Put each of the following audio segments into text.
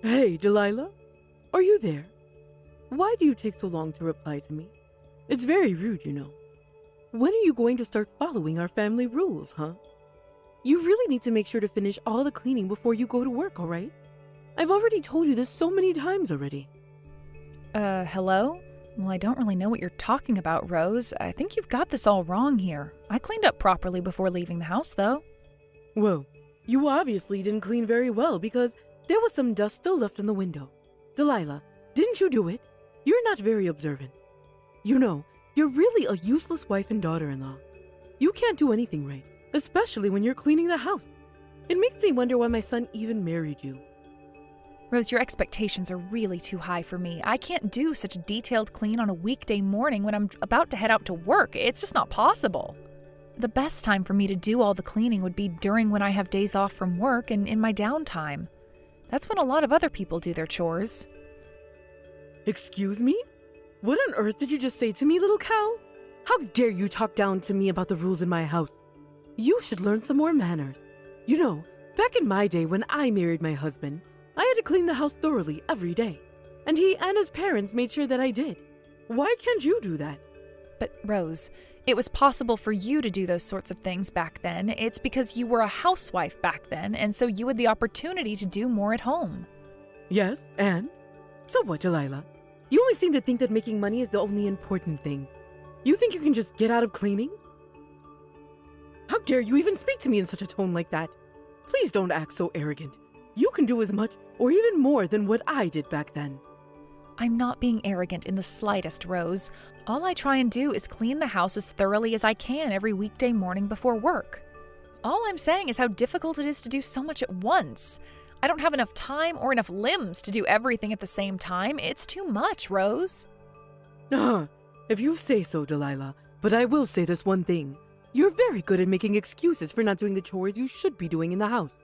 Hey, Delilah? Are you there? Why do you take so long to reply to me? It's very rude, you know. When are you going to start following our family rules, huh? You really need to make sure to finish all the cleaning before you go to work, all right? I've already told you this so many times already. Hello? Well, I don't really know what you're talking about, Rose. I think you've got this all wrong here. I cleaned up properly before leaving the house, though. Well, you obviously didn't clean very well because there was some dust still left in the window. Delilah, didn't you do it? You're not very observant. You know, you're really a useless wife and daughter-in-law. You can't do anything right, especially when you're cleaning the house. It makes me wonder why my son even married you. Rose, your expectations are really too high for me. I can't do such a detailed clean on a weekday morning when I'm about to head out to work. It's just not possible. The best time for me to do all the cleaning would be during when I have days off from work and in my downtime. That's when a lot of other people do their chores. Excuse me? What on earth did you just say to me, little cow? How dare you talk down to me about the rules in my house? You should learn some more manners. You know, back in my day when I married my husband, I had to clean the house thoroughly every day, and he and his parents made sure that I did. Why can't you do that? But, Rose, it was possible for you to do those sorts of things back then. It's because you were a housewife back then, and so you had the opportunity to do more at home. Yes, and? So what, Delilah? You only seem to think that making money is the only important thing. You think you can just get out of cleaning? How dare you even speak to me in such a tone like that? Please don't act so arrogant. You can do as much or even more than what I did back then. I'm not being arrogant in the slightest, Rose. All I try and do is clean the house as thoroughly as I can every weekday morning before work. All I'm saying is how difficult it is to do so much at once. I don't have enough time or enough limbs to do everything at the same time. It's too much, Rose. If you say so, Delilah, but I will say this one thing. You're very good at making excuses for not doing the chores you should be doing in the house.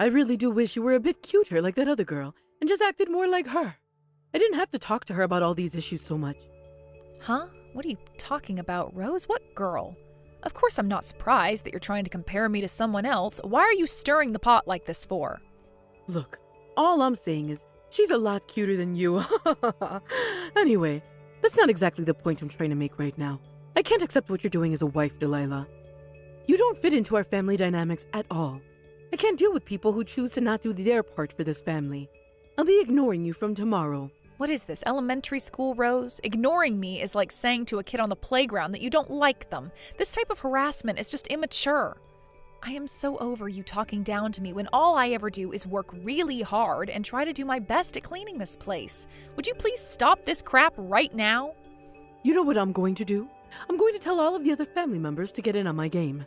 I really do wish you were a bit cuter like that other girl and just acted more like her. I didn't have to talk to her about all these issues so much. Huh? What are you talking about, Rose? What girl? Of course I'm not surprised that you're trying to compare me to someone else. Why are you stirring the pot like this for? Look, all I'm saying is she's a lot cuter than you. Anyway, that's not exactly the point I'm trying to make right now. I can't accept what you're doing as a wife, Delilah. You don't fit into our family dynamics at all. I can't deal with people who choose to not do their part for this family. I'll be ignoring you from tomorrow. What is this, elementary school, Rose? Ignoring me is like saying to a kid on the playground that you don't like them. This type of harassment is just immature. I am so over you talking down to me when all I ever do is work really hard and try to do my best at cleaning this place. Would you please stop this crap right now? You know what I'm going to do? I'm going to tell all of the other family members to get in on my game.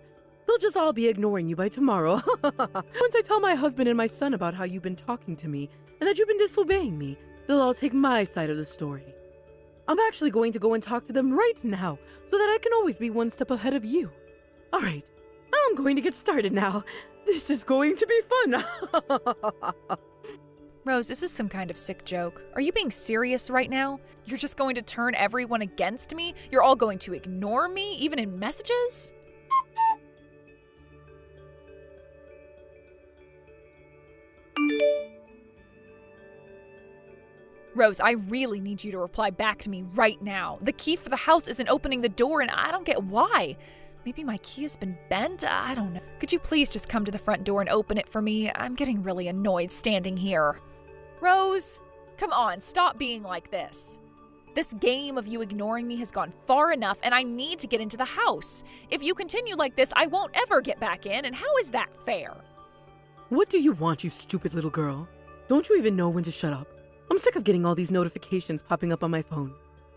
They'll just all be ignoring you by tomorrow. Once I tell my husband and my son about how you've been talking to me and that you've been disobeying me, they'll all take my side of the story. I'm actually going to go and talk to them right now so that I can always be one step ahead of you. All right, I'm going to get started now. This is going to be fun. Rose, is this some kind of sick joke? Are you being serious right now? You're just going to turn everyone against me? You're all going to ignore me, even in messages? Rose, I really need you to reply back to me right now. The key for the house isn't opening the door, and I don't get why. Maybe my key has been bent? I don't know. Could you please just come to the front door and open it for me? I'm getting really annoyed standing here. Rose, come on, stop being like this. This game of you ignoring me has gone far enough, and I need to get into the house. If you continue like this, I won't ever get back in, and how is that fair? What do you want, you stupid little girl? Don't you even know when to shut up? I'm sick of getting all these notifications popping up on my phone.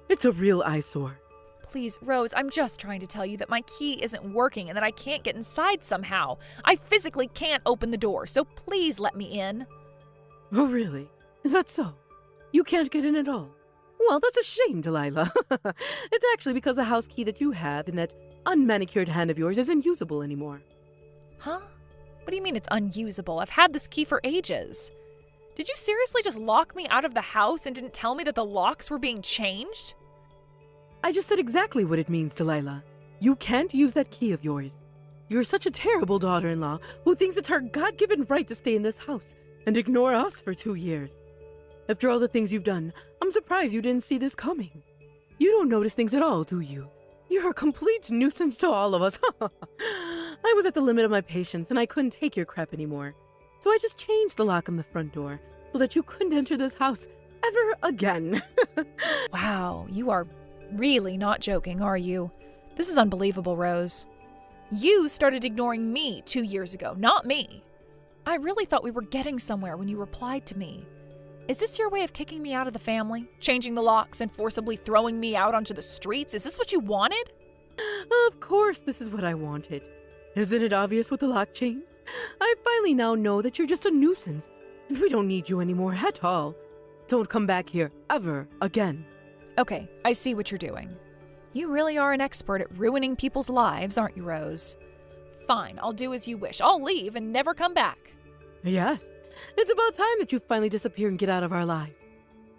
It's a real eyesore. Please, Rose, I'm just trying to tell you that my key isn't working and that I can't get inside somehow. I physically can't open the door, so please let me in. Oh, really? Is that so? You can't get in at all? Well, that's a shame, Delilah. It's actually because the house key that you have in that unmanicured hand of yours isn't usable anymore. Huh? What do you mean it's unusable? I've had this key for ages. Did you seriously just lock me out of the house and didn't tell me that the locks were being changed? I just said exactly what it means, Delilah. You can't use that key of yours. You're such a terrible daughter-in-law who thinks it's her God-given right to stay in this house, and ignore us for 2 years. After all the things you've done, I'm surprised you didn't see this coming. You don't notice things at all, do you? You're a complete nuisance to all of us. I was at the limit of my patience, and I couldn't take your crap anymore. So I just changed the lock on the front door so that you couldn't enter this house ever again. Wow, you are really not joking, are you? This is unbelievable, Rose. You started ignoring me 2 years ago, not me. I really thought we were getting somewhere when you replied to me. Is this your way of kicking me out of the family? Changing the locks and forcibly throwing me out onto the streets? Is this what you wanted? Of course this is what I wanted. Isn't it obvious with the lock change? I finally now know that you're just a nuisance, and we don't need you anymore at all. Don't come back here ever again. Okay, I see what you're doing. You really are an expert at ruining people's lives, aren't you, Rose? Fine, I'll do as you wish. I'll leave and never come back. Yes, it's about time that you finally disappear and get out of our lives.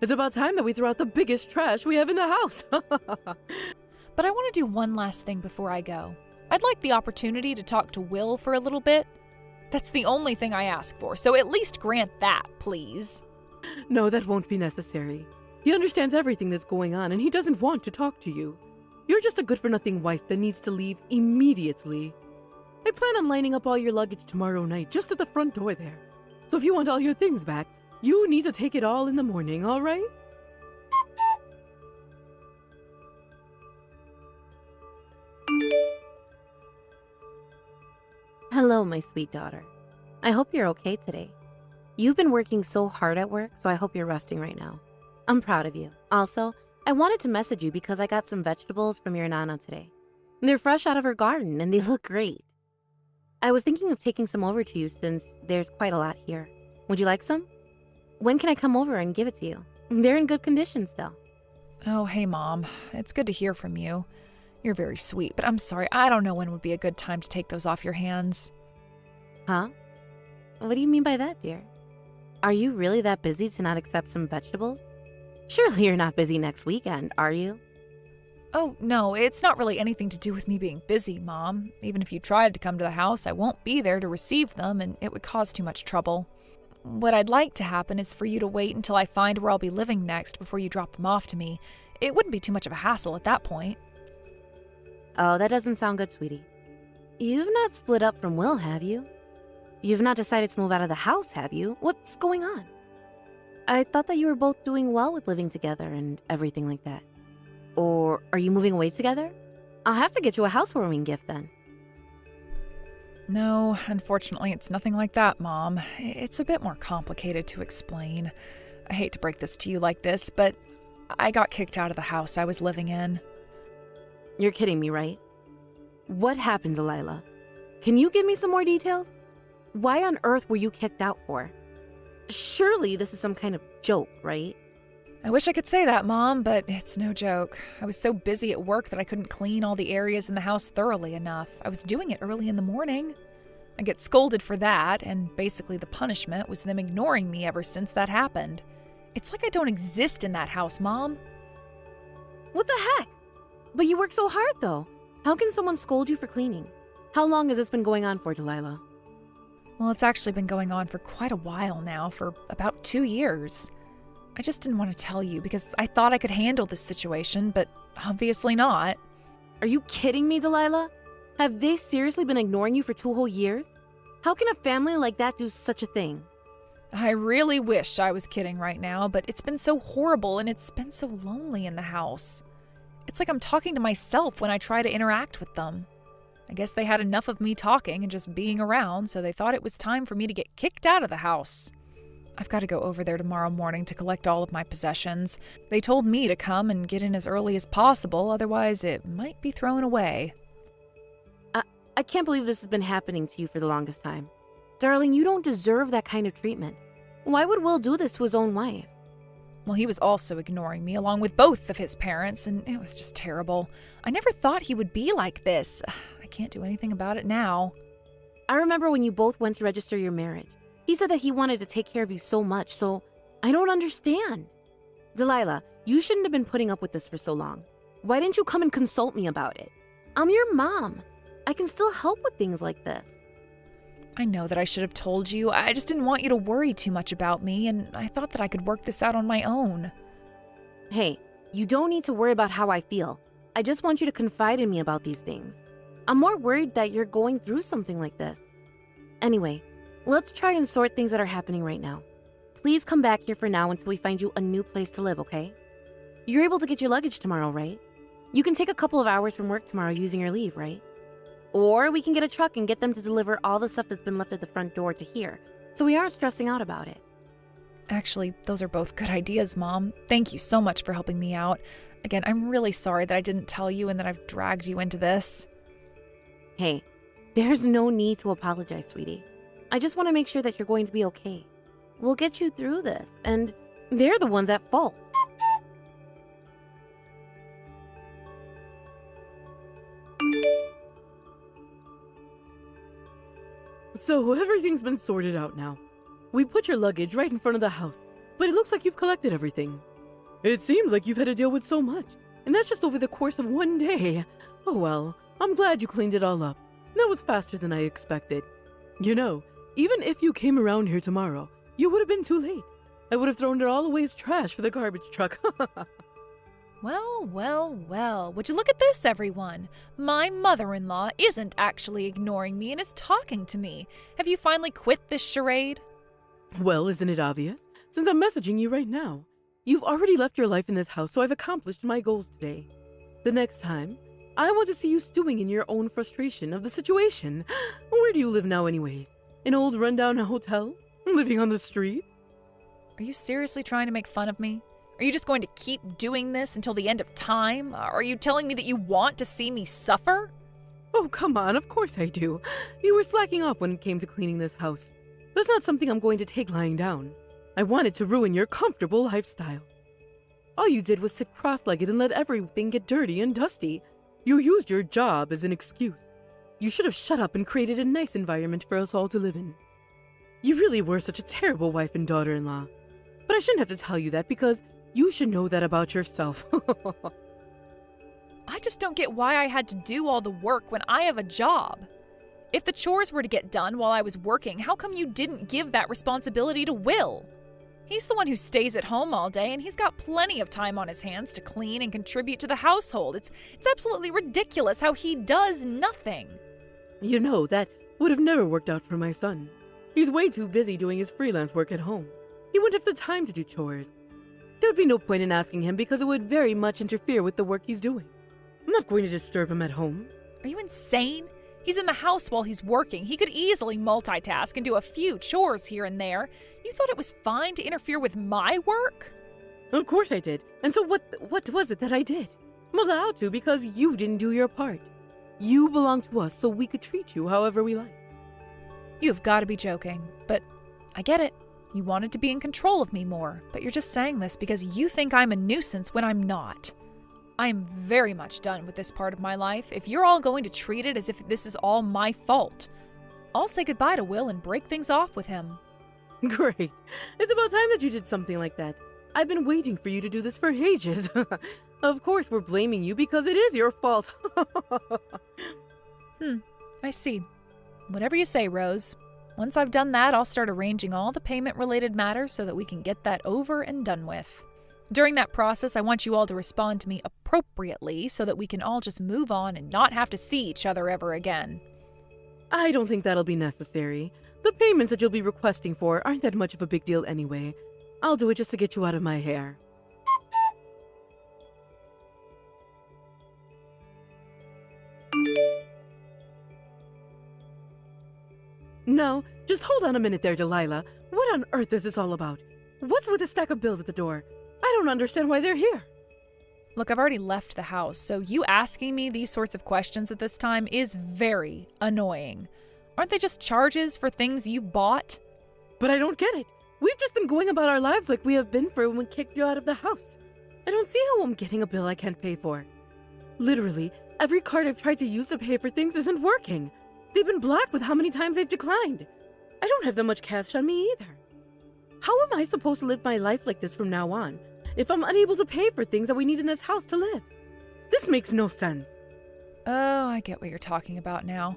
It's about time that we throw out the biggest trash we have in the house. But I want to do one last thing before I go. I'd like the opportunity to talk to Will for a little bit. That's the only thing I ask for, so at least grant that, please. No, that won't be necessary. He understands everything that's going on, and he doesn't want to talk to you. You're just a good-for-nothing wife that needs to leave immediately. I plan on lining up all your luggage tomorrow night, just at the front door there. So if you want all your things back, you need to take it all in the morning, all right? Hello, my sweet daughter. I hope you're okay today. You've been working so hard at work, so I hope you're resting right now. I'm proud of you. Also, I wanted to message you because I got some vegetables from your Nana today. They're fresh out of her garden and they look great. I was thinking of taking some over to you since there's quite a lot here. Would you like some? When can I come over and give it to you? They're in good condition still. Oh, hey, Mom. It's good to hear from you. You're very sweet, but I'm sorry. I don't know when would be a good time to take those off your hands. Huh? What do you mean by that, dear? Are you really that busy to not accept some vegetables? Surely you're not busy next weekend, are you? Oh, no, it's not really anything to do with me being busy, Mom. Even if you tried to come to the house, I won't be there to receive them, and it would cause too much trouble. What I'd like to happen is for you to wait until I find where I'll be living next before you drop them off to me. It wouldn't be too much of a hassle at that point. Oh, that doesn't sound good, sweetie. You've not split up from Will, have you? You've not decided to move out of the house, have you? What's going on? I thought that you were both doing well with living together and everything like that. Or are you moving away together? I'll have to get you a housewarming gift then. No, unfortunately, it's nothing like that, Mom. It's a bit more complicated to explain. I hate to break this to you like this, but I got kicked out of the house I was living in. You're kidding me, right? What happened, Delilah? Can you give me some more details? Why on earth were you kicked out for? Surely this is some kind of joke, right? I wish I could say that, Mom, but it's no joke. I was so busy at work that I couldn't clean all the areas in the house thoroughly enough. I was doing it early in the morning. I get scolded for that, and basically the punishment was them ignoring me ever since that happened. It's like I don't exist in that house, Mom. What the heck? But you work so hard, though. How can someone scold you for cleaning? How long has this been going on for, Delilah? Well, it's actually been going on for quite a while now, for about 2 years. I just didn't want to tell you because I thought I could handle this situation, but obviously not. Are you kidding me, Delilah? Have they seriously been ignoring you for 2 whole years? How can a family like that do such a thing? I really wish I was kidding right now, but it's been so horrible and it's been so lonely in the house. It's like I'm talking to myself when I try to interact with them. I guess they had enough of me talking and just being around, so they thought it was time for me to get kicked out of the house. I've got to go over there tomorrow morning to collect all of my possessions. They told me to come and get in as early as possible, otherwise it might be thrown away. I can't believe this has been happening to you for the longest time. Darling, you don't deserve that kind of treatment. Why would Will do this to his own wife? Well, he was also ignoring me along with both of his parents, and it was just terrible. I never thought he would be like this. I can't do anything about it now. I remember when you both went to register your marriage. He said that he wanted to take care of you so much, so I don't understand. Delilah, you shouldn't have been putting up with this for so long. Why didn't you come and consult me about it? I'm your mom. I can still help with things like this. I know that I should have told you. I just didn't want you to worry too much about me, and I thought that I could work this out on my own. Hey, you don't need to worry about how I feel. I just want you to confide in me about these things. I'm more worried that you're going through something like this. Anyway, let's try and sort things that are happening right now. Please come back here for now until we find you a new place to live, okay? You're able to get your luggage tomorrow, right? You can take a couple of hours from work tomorrow using your leave, right? Or we can get a truck and get them to deliver all the stuff that's been left at the front door to here, so we aren't stressing out about it. Actually, those are both good ideas, Mom. Thank you so much for helping me out. Again, I'm really sorry that I didn't tell you and that I've dragged you into this. Hey, there's no need to apologize, sweetie. I just want to make sure that you're going to be okay. We'll get you through this, and they're the ones at fault. So everything's been sorted out now. We put your luggage right in front of the house, but it looks like you've collected everything. It seems like you've had to deal with so much, and that's just over the course of one day. Oh well, I'm glad you cleaned it all up. That was faster than I expected. You know, even if you came around here tomorrow, you would have been too late. I would have thrown it all away as trash for the garbage truck. Well. Would you look at this, everyone? My mother-in-law isn't actually ignoring me and is talking to me. Have you finally quit this charade? Well, isn't it obvious? Since I'm messaging you right now. You've already left your life in this house, so I've accomplished my goals today. The next time, I want to see you stewing in your own frustration of the situation. Where do you live now anyways? An old rundown hotel? Living on the street? Are you seriously trying to make fun of me? Are you just going to keep doing this until the end of time? Are you telling me that you want to see me suffer? Oh, come on, of course I do. You were slacking off when it came to cleaning this house. That's not something I'm going to take lying down. I wanted to ruin your comfortable lifestyle. All you did was sit cross-legged and let everything get dirty and dusty. You used your job as an excuse. You should have shut up and created a nice environment for us all to live in. You really were such a terrible wife and daughter-in-law. But I shouldn't have to tell you that because you should know that about yourself. I just don't get why I had to do all the work when I have a job. If the chores were to get done while I was working, how come you didn't give that responsibility to Will? He's the one who stays at home all day, and he's got plenty of time on his hands to clean and contribute to the household. It's absolutely ridiculous how he does nothing. You know, that would have never worked out for my son. He's way too busy doing his freelance work at home. He wouldn't have the time to do chores. There would be no point in asking him because it would very much interfere with the work he's doing. I'm not going to disturb him at home. Are you insane? He's in the house while he's working. He could easily multitask and do a few chores here and there. You thought it was fine to interfere with my work? Of course I did. And so what was it that I did? I'm allowed to because you didn't do your part. You belong to us so we could treat you however we like. You've got to be joking, but I get it. You wanted to be in control of me more, but you're just saying this because you think I'm a nuisance when I'm not. I am very much done with this part of my life. If you're all going to treat it as if this is all my fault, I'll say goodbye to Will and break things off with him. Great. It's about time that you did something like that. I've been waiting for you to do this for ages. Of course we're blaming you because it is your fault. I see. Whatever you say, Rose. Once I've done that, I'll start arranging all the payment-related matters so that we can get that over and done with. During that process, I want you all to respond to me appropriately so that we can all just move on and not have to see each other ever again. I don't think that'll be necessary. The payments that you'll be requesting for aren't that much of a big deal anyway. I'll do it just to get you out of my hair. No, just hold on a minute there, Delilah. What on earth is this all about? What's with the stack of bills at the door? I don't understand why they're here. Look, I've already left the house, so you asking me these sorts of questions at this time is very annoying. Aren't they just charges for things you've bought? But I don't get it. We've just been going about our lives like we have been for when we kicked you out of the house. I don't see how I'm getting a bill I can't pay for. Literally, every card I've tried to use to pay for things isn't working. They've been blocked with how many times they've declined. I don't have that much cash on me either. How am I supposed to live my life like this from now on if I'm unable to pay for things that we need in this house to live? This makes no sense. Oh, I get what you're talking about now.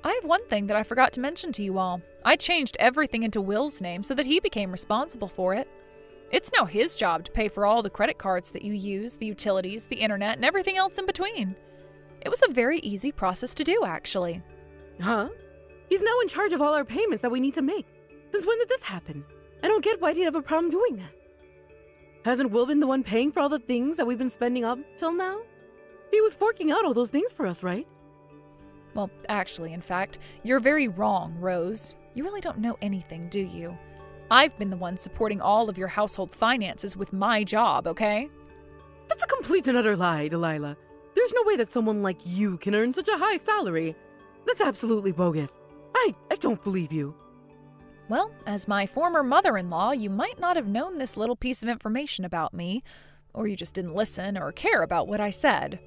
I have one thing that I forgot to mention to you all. I changed everything into Will's name so that he became responsible for it. It's now his job to pay for all the credit cards that you use, the utilities, the internet, and everything else in between. It was a very easy process to do, actually. Huh? He's now in charge of all our payments that we need to make. Since when did this happen? I don't get why he'd have a problem doing that. Hasn't Will been the one paying for all the things that we've been spending up till now? He was forking out all those things for us, right? Well, actually, in fact, you're very wrong, Rose. You really don't know anything, do you? I've been the one supporting all of your household finances with my job, okay? That's a complete and utter lie, Delilah. There's no way that someone like you can earn such a high salary. That's absolutely bogus. I don't believe you. Well, as my former mother-in-law, you might not have known this little piece of information about me, or you just didn't listen or care about what I said.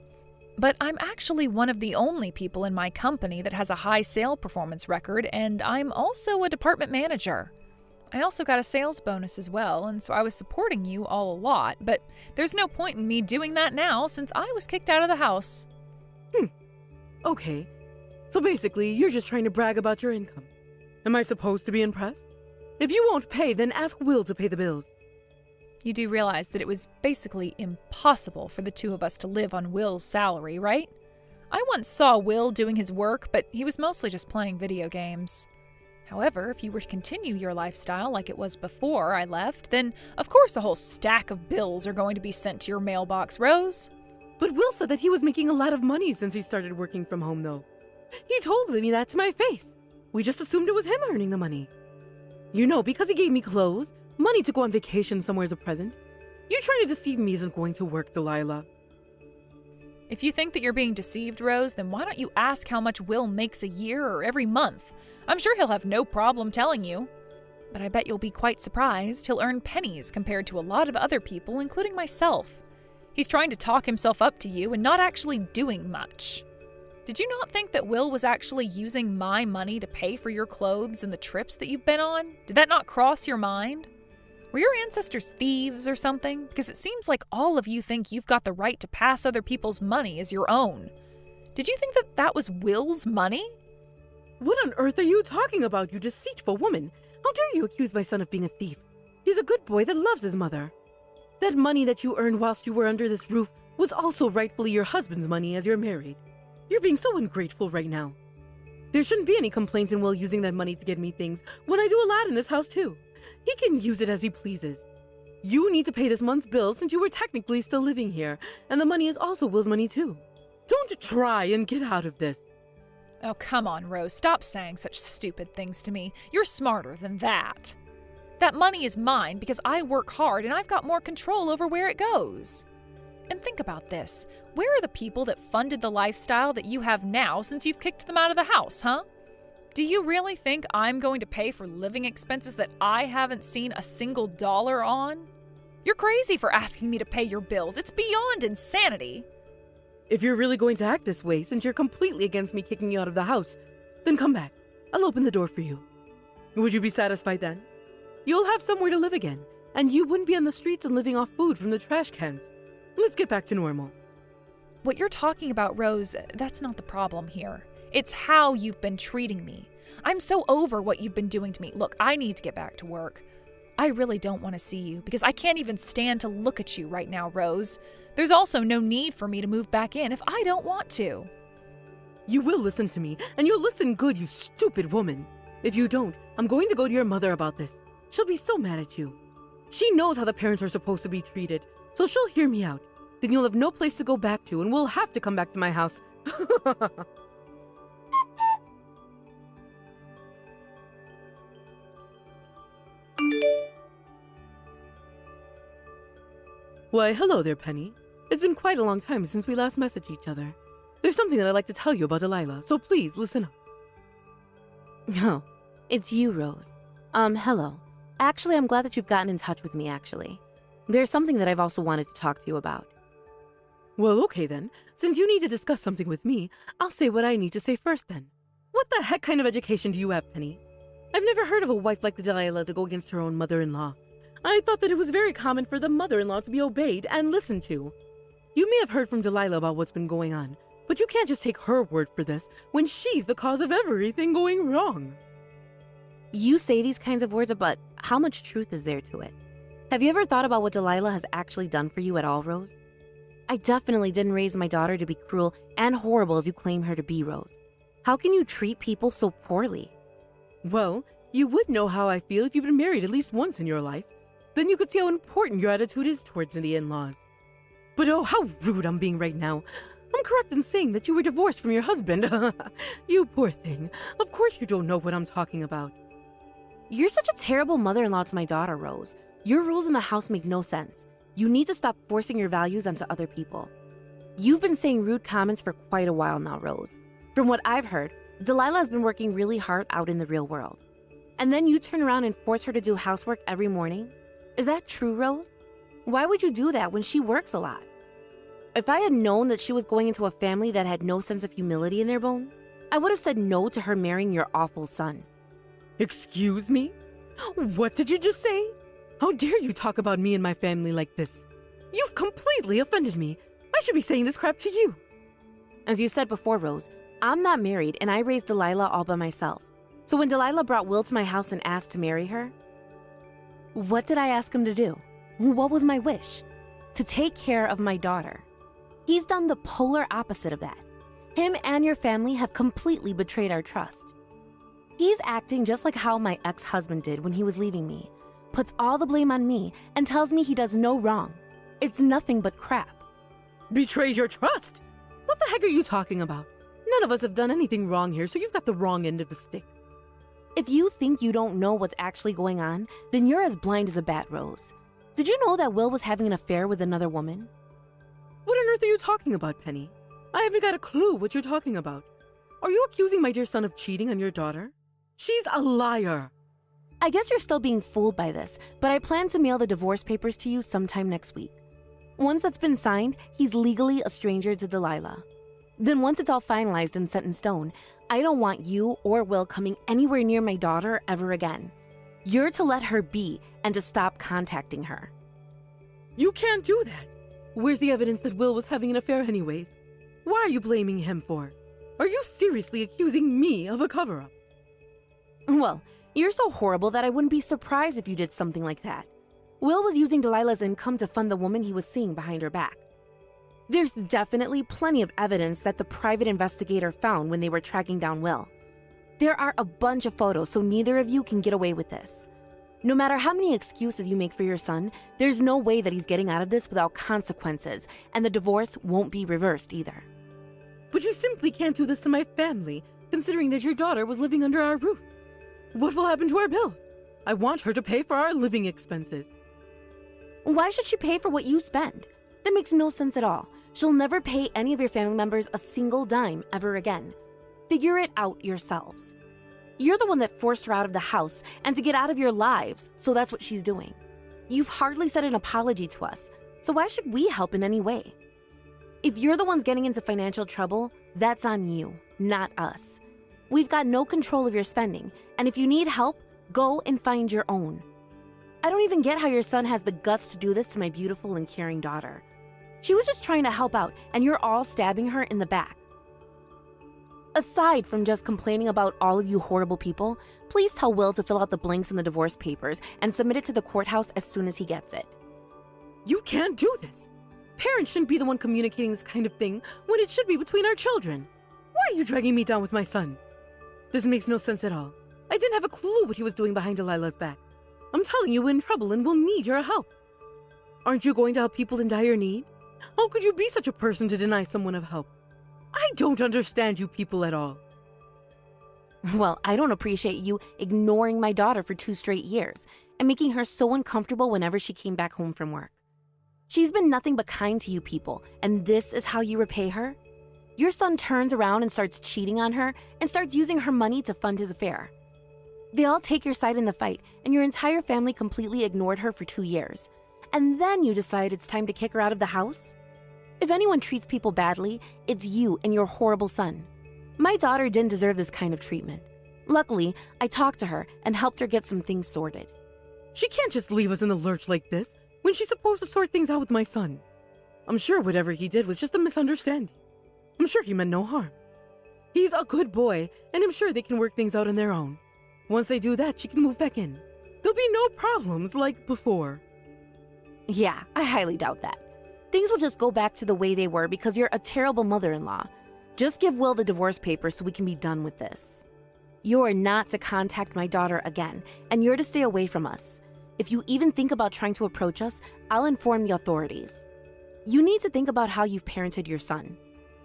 But I'm actually one of the only people in my company that has a high sale performance record, and I'm also a department manager. I also got a sales bonus as well, and so I was supporting you all a lot, but there's no point in me doing that now since I was kicked out of the house. Okay. So basically, you're just trying to brag about your income. Am I supposed to be impressed? If you won't pay, then ask Will to pay the bills. You do realize that it was basically impossible for the two of us to live on Will's salary, right? I once saw Will doing his work, but he was mostly just playing video games. However, if you were to continue your lifestyle like it was before I left, then of course a whole stack of bills are going to be sent to your mailbox, Rose. But Will said that he was making a lot of money since he started working from home, though. He told me that to my face. We just assumed it was him earning the money. You know, because he gave me clothes, money to go on vacation somewhere as a present. You trying to deceive me isn't going to work, Delilah. If you think that you're being deceived, Rose, then why don't you ask how much Will makes a year or every month? I'm sure he'll have no problem telling you. But I bet you'll be quite surprised. He'll earn pennies compared to a lot of other people, including myself. He's trying to talk himself up to you and not actually doing much. Did you not think that Will was actually using my money to pay for your clothes and the trips that you've been on? Did that not cross your mind? Were your ancestors thieves or something? Because it seems like all of you think you've got the right to pass other people's money as your own. Did you think that that was Will's money? What on earth are you talking about, you deceitful woman? How dare you accuse my son of being a thief? He's a good boy that loves his mother. That money that you earned whilst you were under this roof was also rightfully your husband's money as you're married. You're being so ungrateful right now. There shouldn't be any complaints in Will using that money to get me things when I do a lot in this house too. He can use it as he pleases. You need to pay this month's bill since you were technically still living here, and the money is also Will's money too. Don't try and get out of this. Oh, come on, Rose. Stop saying such stupid things to me. You're smarter than that. That money is mine because I work hard and I've got more control over where it goes. And think about this. Where are the people that funded the lifestyle that you have now since you've kicked them out of the house, huh? Do you really think I'm going to pay for living expenses that I haven't seen a single dollar on? You're crazy for asking me to pay your bills. It's beyond insanity. If you're really going to act this way, since you're completely against me kicking you out of the house, then come back. I'll open the door for you. Would you be satisfied then? You'll have somewhere to live again, and you wouldn't be on the streets and living off food from the trash cans. Let's get back to normal. What you're talking about, Rose, that's not the problem here. It's how you've been treating me. I'm so over what you've been doing to me. Look, I need to get back to work. I really don't want to see you because I can't even stand to look at you right now, Rose. There's also no need for me to move back in if I don't want to. You will listen to me, and you'll listen good, you stupid woman. If you don't, I'm going to go to your mother about this. She'll be so mad at you. She knows how the parents are supposed to be treated, so she'll hear me out. Then you'll have no place to go back to, and we'll have to come back to my house. Why, hello there, Penny. It's been quite a long time since we last messaged each other. There's something that I'd like to tell you about Delilah, so please listen up. No, it's you, Rose. Hello. Actually, I'm glad that you've gotten in touch with me, actually. There's something that I've also wanted to talk to you about. Well, okay then. Since you need to discuss something with me, I'll say what I need to say first then. What the heck kind of education do you have, Penny? I've never heard of a wife like Delilah to go against her own mother-in-law. I thought that it was very common for the mother-in-law to be obeyed and listened to. You may have heard from Delilah about what's been going on, But you can't just take her word for this when she's the cause of everything going wrong. You say these kinds of words, but how much truth is there to it? Have you ever thought about what Delilah has actually done for you at all, Rose? I definitely didn't raise my daughter to be cruel and horrible as you claim her to be, Rose. How can you treat people so poorly? Well, you would know how I feel if you've been married at least once in your life. Then you could see how important your attitude is towards the in-laws. But oh, how rude I'm being right now. I'm correct in saying that you were divorced from your husband. You poor thing. Of course you don't know what I'm talking about. You're such a terrible mother-in-law to my daughter, Rose. Your rules in the house make no sense. You need to stop forcing your values onto other people. You've been saying rude comments for quite a while now, Rose. From what I've heard, Delilah has been working really hard out in the real world. And then you turn around and force her to do housework every morning? Is that true, Rose? Why would you do that when she works a lot? If I had known that she was going into a family that had no sense of humility in their bones, I would have said no to her marrying your awful son. Excuse me? What did you just say? How dare you talk about me and my family like this? You've completely offended me. I should be saying this crap to you. As you said before, Rose, I'm not married and I raised Delilah all by myself. So when Delilah brought Will to my house and asked to marry her, what did I ask him to do? What was my wish? To take care of my daughter. He's done the polar opposite of that. Him and your family have completely betrayed our trust. He's acting just like how my ex-husband did when he was leaving me. Puts all the blame on me and tells me he does no wrong. It's nothing but crap. Betrayed your trust? What the heck are you talking about? None of us have done anything wrong here, so you've got the wrong end of the stick. If you think you don't know what's actually going on, then you're as blind as a bat, Rose. Did you know that Will was having an affair with another woman? What on earth are you talking about, Penny? I haven't got a clue what you're talking about. Are you accusing my dear son of cheating on your daughter? She's a liar. I guess you're still being fooled by this, but I plan to mail the divorce papers to you sometime next week. Once that's been signed, he's legally a stranger to Delilah. Then once it's all finalized and set in stone, I don't want you or Will coming anywhere near my daughter ever again. You're to let her be and to stop contacting her. You can't do that. Where's the evidence that Will was having an affair anyways? Why are you blaming him for? Are you seriously accusing me of a cover-up? Well, you're so horrible that I wouldn't be surprised if you did something like that. Will was using Delilah's income to fund the woman he was seeing behind her back. There's definitely plenty of evidence that the private investigator found when they were tracking down Will. There are a bunch of photos, so neither of you can get away with this. No matter how many excuses you make for your son, there's no way that he's getting out of this without consequences, and the divorce won't be reversed either. But you simply can't do this to my family, considering that your daughter was living under our roof. What will happen to our bills? I want her to pay for our living expenses. Why should she pay for what you spend? That makes no sense at all. She'll never pay any of your family members a single dime ever again. Figure it out yourselves. You're the one that forced her out of the house and to get out of your lives, so that's what she's doing. You've hardly said an apology to us, so why should we help in any way? If you're the ones getting into financial trouble, that's on you, not us. We've got no control of your spending, and if you need help, go and find your own. I don't even get how your son has the guts to do this to my beautiful and caring daughter. She was just trying to help out, and you're all stabbing her in the back. Aside from just complaining about all of you horrible people, please tell Will to fill out the blanks in the divorce papers and submit it to the courthouse as soon as he gets it. You can't do this. Parents shouldn't be the one communicating this kind of thing when it should be between our children. Why are you dragging me down with my son? This makes no sense at all. I didn't have a clue what he was doing behind Delilah's back. I'm telling you, we're in trouble and we'll need your help. Aren't you going to help people in dire need? How could you be such a person to deny someone of help? I don't understand you people at all. Well, I don't appreciate you ignoring my daughter for 2 straight years and making her so uncomfortable whenever she came back home from work. She's been nothing but kind to you people, and this is how you repay her? Your son turns around and starts cheating on her and starts using her money to fund his affair. They all take your side in the fight, and your entire family completely ignored her for 2 years. And then you decide it's time to kick her out of the house? If anyone treats people badly, it's you and your horrible son. My daughter didn't deserve this kind of treatment. Luckily, I talked to her and helped her get some things sorted. She can't just leave us in the lurch like this when she's supposed to sort things out with my son. I'm sure whatever he did was just a misunderstanding. I'm sure he meant no harm. He's a good boy, and I'm sure they can work things out on their own. Once they do that, she can move back in. There'll be no problems like before. Yeah, I highly doubt that. Things will just go back to the way they were because you're a terrible mother-in-law. Just give Will the divorce papers so we can be done with this. You're not to contact my daughter again, and you're to stay away from us. If you even think about trying to approach us, I'll inform the authorities. You need to think about how you've parented your son.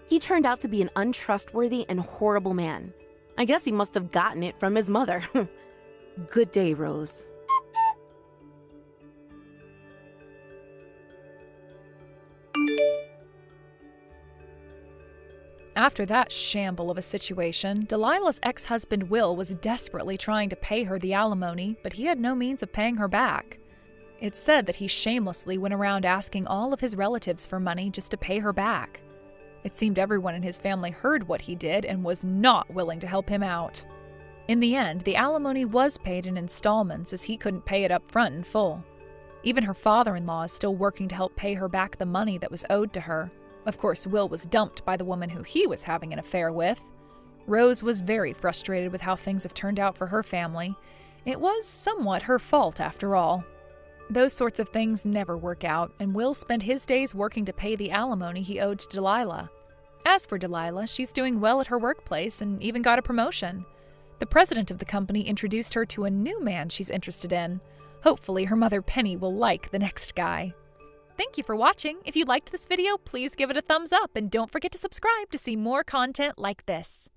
He turned out to be an untrustworthy and horrible man. I guess he must have gotten it from his mother. Good day, Rose. After that shamble of a situation, Delilah's ex-husband Will was desperately trying to pay her the alimony, but he had no means of paying her back. It's said that he shamelessly went around asking all of his relatives for money just to pay her back. It seemed everyone in his family heard what he did and was not willing to help him out. In the end, the alimony was paid in installments as he couldn't pay it up front in full. Even her father-in-law is still working to help pay her back the money that was owed to her. Of course, Will was dumped by the woman who he was having an affair with. Rose was very frustrated with how things have turned out for her family. It was somewhat her fault, after all. Those sorts of things never work out, and Will spent his days working to pay the alimony he owed to Delilah. As for Delilah, she's doing well at her workplace and even got a promotion. The president of the company introduced her to a new man she's interested in. Hopefully her mother Penny will like the next guy. Thank you for watching. If you liked this video, please give it a thumbs up and don't forget to subscribe to see more content like this.